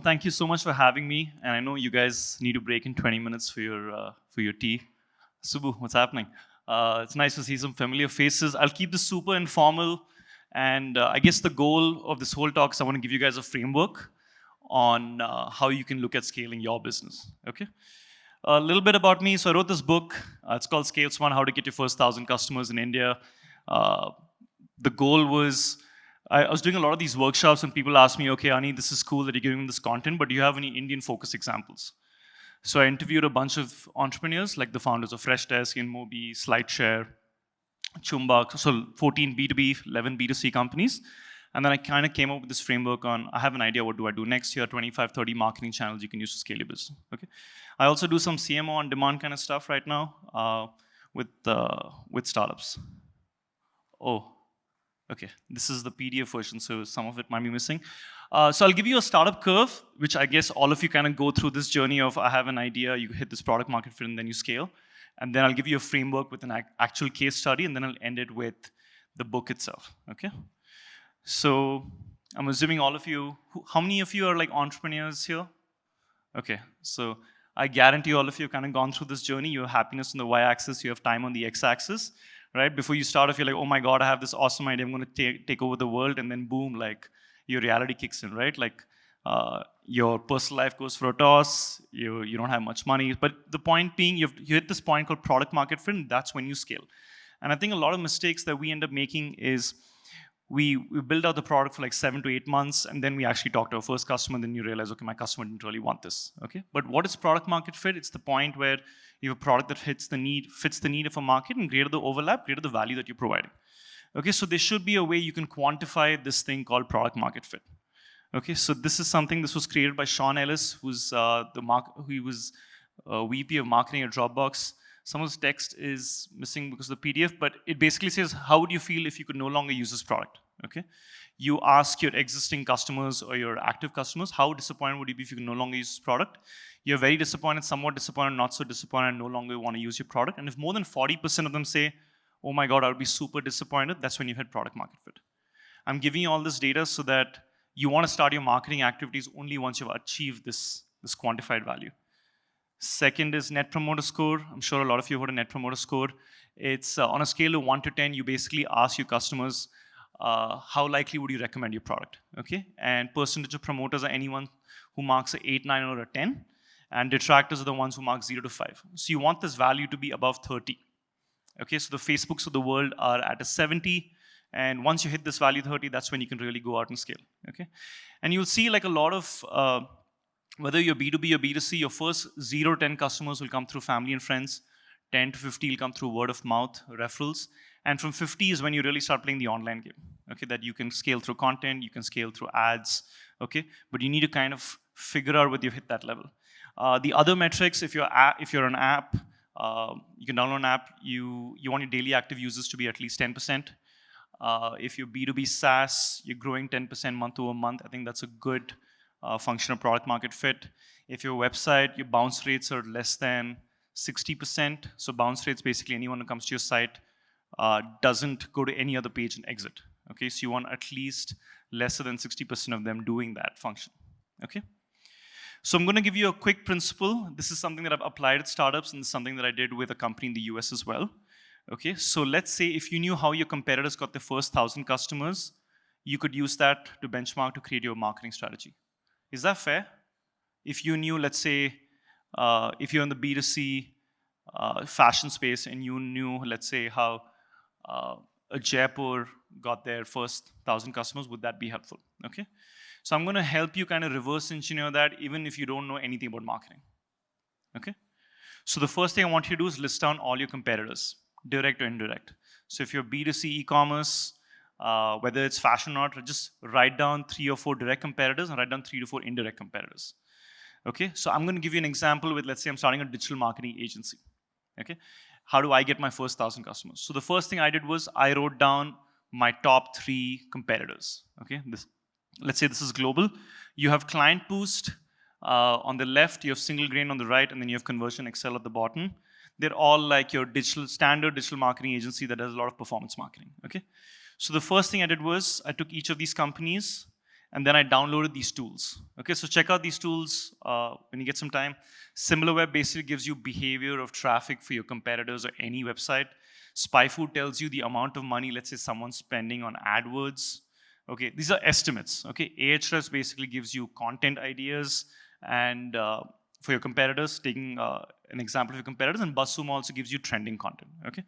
everyone. Thank you so much for having me. And I know you guys need to break in 20 minutes for your tea. Subbu, what's happening? It's nice to see some familiar faces. I'll keep this super informal. And I guess the goal of this whole talk is I want to give you guys a framework on how you can look at scaling your business. Okay? A little bit about me. So I wrote this book. It's called Scale Smart: How to Get Your First 1,000 Customers in India. Uh, the goal was I was doing a lot of these workshops and people asked me, okay, Ani, this is cool that you're giving this content, but do you have any Indian focus examples? So I interviewed a bunch of entrepreneurs, like the founders of Freshdesk, InMobi, SlideShare, Chumbak, so 14 B2B, 11 B2C companies. And then I kind of came up with this framework on, I have an idea, what do I do next year, 25, 30 marketing channels you can use to scale your business, okay? I also do some CMO on demand kind of stuff right now with startups. Oh, okay, this is the PDF version, so some of it might be missing. So I'll give you a startup curve, which I guess all of you kind of go through this journey of I have an idea, you hit this product market fit, and then you scale. And then I'll give you a framework with an actual case study, and then I'll end it with the book itself, okay? So I'm assuming all of you, how many of you are like entrepreneurs here? Okay, so I guarantee all of you have kind of gone through this journey. You have happiness on the y-axis, you have time on the x-axis, right? Before you start off, you're like, oh my God, I have this awesome idea, I'm gonna take over the world, and then boom, like your reality kicks in, right? Like your personal life goes for a toss, you don't have much money. But the point being, you hit this point called product market fit, and that's when you scale. And I think a lot of mistakes that we end up making is we build out the product for like 7 to 8 months, and then we actually talk to our first customer, and then you realize, okay, my customer didn't really want this, okay? But what is product market fit? It's the point where you have a product that fits the need of a market, and greater the overlap, greater the value that you're providing. Okay, so there should be a way you can quantify this thing called product market fit. Okay, so this was created by Sean Ellis, who's he was VP of marketing at Dropbox. Some of this text is missing because of the PDF, but it basically says, how would you feel if you could no longer use this product, okay? You ask your existing customers or your active customers, how disappointed would you be if you could no longer use this product? You're very disappointed, somewhat disappointed, not so disappointed, no longer want to use your product. And if more than 40% of them say, oh my God, I would be super disappointed, that's when you hit product market fit. I'm giving you all this data so that you want to start your marketing activities only once you've achieved this quantified value. Second is Net Promoter Score. I'm sure a lot of you heard of Net Promoter Score. It's on a scale of 1 to 10, you basically ask your customers, how likely would you recommend your product, okay? And percentage of promoters are anyone who marks an 8, 9, or a 10, and detractors are the ones who mark 0 to 5. So you want this value to be above 30, okay? So the Facebooks of the world are at a 70, and once you hit this value 30, that's when you can really go out and scale, okay? And you'll see like a lot of, whether you're B2B or B2C, your first 0 to 10 customers will come through family and friends, 10 to 50 will come through word of mouth, referrals, and from 50 is when you really start playing the online game, okay? That you can scale through content, you can scale through ads, okay? But you need to kind of figure out whether you've hit that level. The other metrics, if you're an app, you can download an app, you want your daily active users to be at least 10%. If you're B2B SaaS, you're growing 10% month over month, I think that's a good function of product market fit. If your website, your bounce rates are less than 60%, so bounce rates, basically anyone who comes to your site doesn't go to any other page and exit. Okay, so you want at least lesser than 60% of them doing that function. Okay, so I'm going to give you a quick principle. This is something that I've applied at startups, and something that I did with a company in the US as well. Okay, so let's say if you knew how your competitors got their first 1,000 customers, you could use that to benchmark to create your marketing strategy. Is that fair? If you knew, let's say, if you're in the B2C fashion space and you knew, let's say, how a Jaipur got their first 1,000 customers, would that be helpful? Okay. So I'm going to help you kind of reverse engineer that even if you don't know anything about marketing. Okay. So the first thing I want you to do is list down all your competitors, direct or indirect. So if you're B2C e-commerce, whether it's fashion or not, just write down 3 or 4 direct competitors and write down 3 to 4 indirect competitors. Okay, so I'm going to give you an example with, let's say I'm starting a digital marketing agency. Okay, how do I get my first 1,000 customers? So the first thing I did was I wrote down my top 3 competitors. Okay, let's say this is global. You have Client Boost on the left, you have Single Grain on the right, and then you have Conversion Excel at the bottom. They're all like your standard digital marketing agency that does a lot of performance marketing. Okay. So the first thing I did was I took each of these companies and then I downloaded these tools. Okay, so check out these tools when you get some time. SimilarWeb basically gives you behavior of traffic for your competitors or any website. SpyFood tells you the amount of money, let's say someone's spending on AdWords. Okay, these are estimates. Okay, Ahrefs basically gives you content ideas and for your competitors, taking an example of your competitors, and BuzzSumo also gives you trending content. Okay,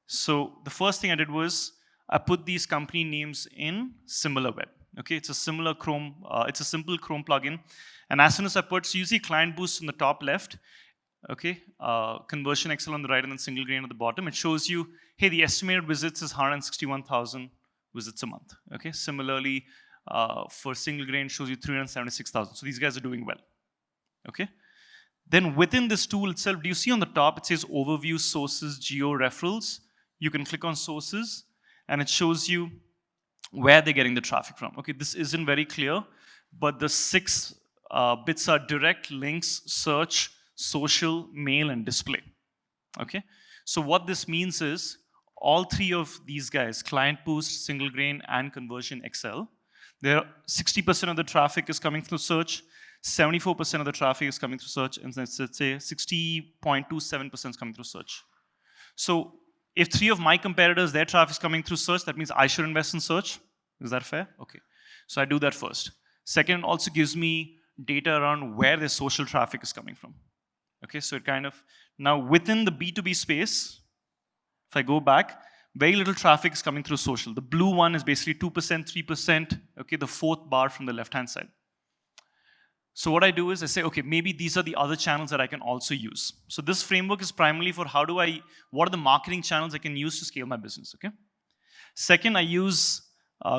so the first thing I did was I put these company names in SimilarWeb. Okay, it's a similar Chrome, it's a simple Chrome plugin. And as soon as I put, so you see Client Boost on the top left, okay, Conversion Excel on the right, and then Single Grain at the bottom. It shows you, hey, the estimated visits is 161,000 visits a month. Okay, similarly, for Single Grain, shows you 376,000. So these guys are doing well. Okay. Then within this tool itself, do you see on the top, it says Overview, Sources, Geo, Referrals. You can click on Sources, and it shows you where they're getting the traffic from. Okay, this isn't very clear, but the 6 bits are direct, links, search, social, mail, and display. Okay, so what this means is all 3 of these guys, Client Boost, Single Grain, and Conversion Excel, 60% of the traffic is coming through search, 74% of the traffic is coming through search, and let's say 60.27% is coming through search. So if 3 of my competitors, their traffic is coming through search, that means I should invest in search. Is that fair? Okay. So I do that first. Second, it also gives me data around where their social traffic is coming from. Okay, so it kind of, now within the B2B space, if I go back, very little traffic is coming through social. The blue one is basically 2%, 3%, okay, the 4th bar from the left-hand side. So what I do is I say, okay, maybe these are the other channels that I can also use. So this framework is primarily for what are the marketing channels I can use to scale my business, okay? Second, I use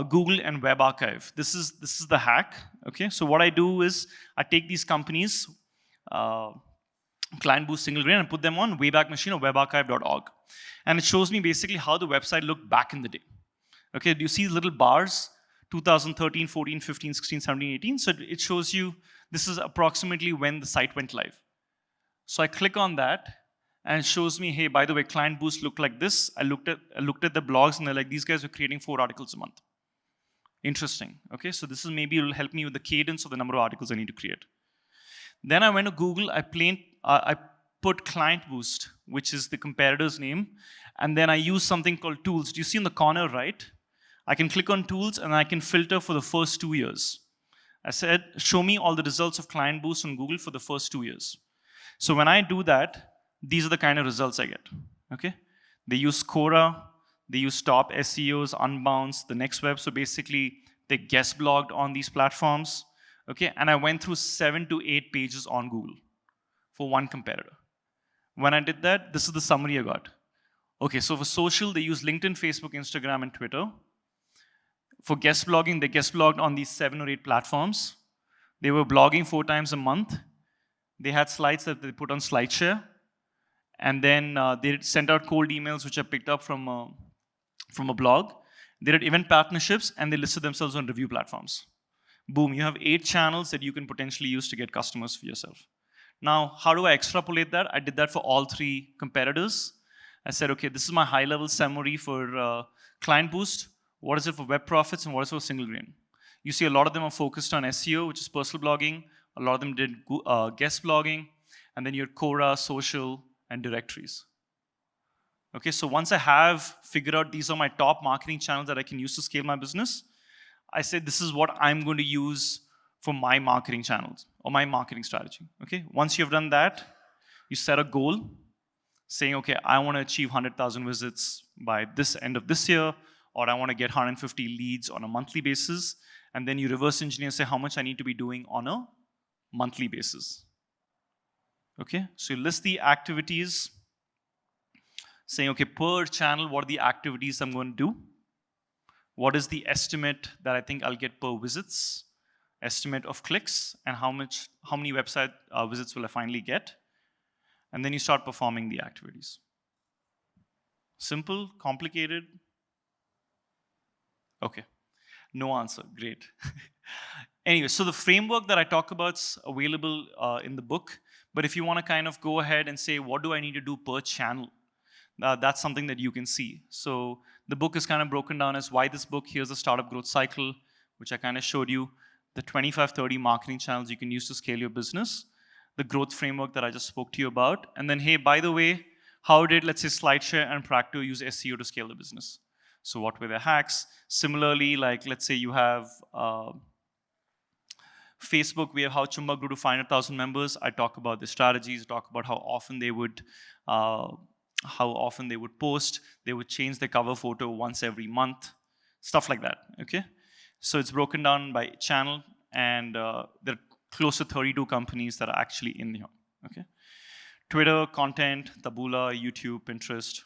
Google and Web Archive. This is the hack, okay? So what I do is I take these companies, Client Boost, Single Grain, and put them on Wayback Machine or webarchive.org. And it shows me basically how the website looked back in the day. Okay, do you see little bars? 2013, 14, 15, 16, 17, 18. So it shows you this is approximately when the site went live. So I click on that and it shows me, hey, by the way, Client Boost looked like this. I looked at the blogs and they're like, these guys are creating 4 articles a month. Interesting. Okay, so this is maybe it'll help me with the cadence of the number of articles I need to create. Then I went to Google, I put Client Boost, which is the competitor's name, and then I use something called Tools. Do you see in the corner right? I can click on Tools and I can filter for the first 2 years. I said, show me all the results of Client Boost on Google for the first 2 years. So when I do that, these are the kind of results I get. Okay? They use Quora, they use top SEOs, Unbounce, the Next Web. So basically, they guest blogged on these platforms. Okay? And I went through 7 to 8 pages on Google for one competitor. When I did that, this is the summary I got. Okay, so for social, they use LinkedIn, Facebook, Instagram, and Twitter. For guest blogging, they guest blogged on these 7 or 8 platforms. They were blogging 4 times a month. They had slides that they put on SlideShare. And then they sent out cold emails, which I picked up from a blog. They did event partnerships, and they listed themselves on review platforms. Boom, you have 8 channels that you can potentially use to get customers for yourself. Now, how do I extrapolate that? I did that for all 3 competitors. I said, okay, this is my high-level summary for Client Boost. What is it for Web Profits, and what is it for Single Grain? You see a lot of them are focused on SEO, which is personal blogging. A lot of them did guest blogging. And then you had Quora, social, and directories. Okay, so once I have figured out these are my top marketing channels that I can use to scale my business, I said this is what I'm going to use for my marketing channels or my marketing strategy. Okay, once you've done that, you set a goal saying, okay, I want to achieve 100,000 visits by this end of this year, or I want to get 150 leads on a monthly basis, and then you reverse engineer, say how much I need to be doing on a monthly basis. Okay, so you list the activities, saying, okay, per channel, what are the activities I'm going to do? What is the estimate that I think I'll get per visits? Estimate of clicks, and how many website visits will I finally get? And then you start performing the activities. Simple, complicated? Okay, no answer, great. Anyway, so the framework that I talk about is available in the book, but if you want to kind of go ahead and say, what do I need to do per channel? That's something that you can see. So the book is kind of broken down as why this book, here's the startup growth cycle, which I kind of showed you, the 25, 30 marketing channels you can use to scale your business, the growth framework that I just spoke to you about, and then, hey, by the way, how did, let's say, SlideShare and Practo use SEO to scale the business? So what were the hacks? Similarly, like, let's say you have Facebook, we have how Chumba grew to 500,000 members. I talk about the strategies, talk about how often they would post. They would change their cover photo once every month, stuff like that. Okay, so it's broken down by channel, and there are close to 32 companies that are actually in here. Okay, Twitter, content, Taboola, YouTube, Pinterest,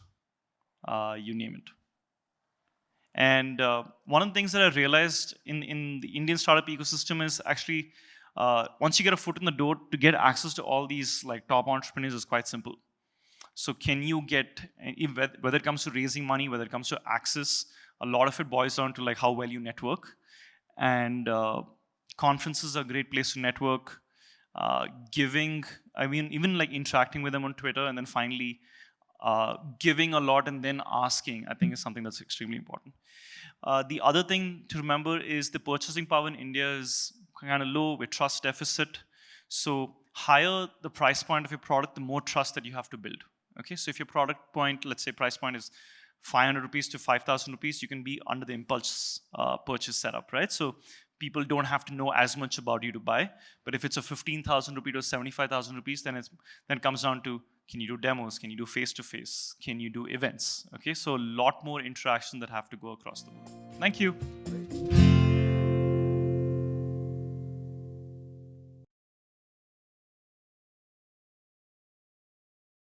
you name it. And one of the things that I realized in the Indian startup ecosystem is actually, once you get a foot in the door, to get access to all these like top entrepreneurs is quite simple. So can you get, whether it comes to raising money, whether it comes to access, a lot of it boils down to like how well you network. And conferences are a great place to network. Giving, I mean, even like interacting with them on Twitter, and then finally giving a lot and then asking, I think is something that's extremely important. The other thing to remember is the purchasing power in India is kind of low with trust deficit. So higher the price point of your product, the more trust that you have to build. Okay, so if your product point, let's say price point is 500 rupees to 5,000 rupees, you can be under the impulse purchase setup, right? So people don't have to know as much about you to buy. But if it's a 15,000 rupee to 75,000 rupees, then it comes down to, can you do demos? Can you do face-to-face? Can you do events? Okay, so a lot more interaction that have to go across the board. Thank you.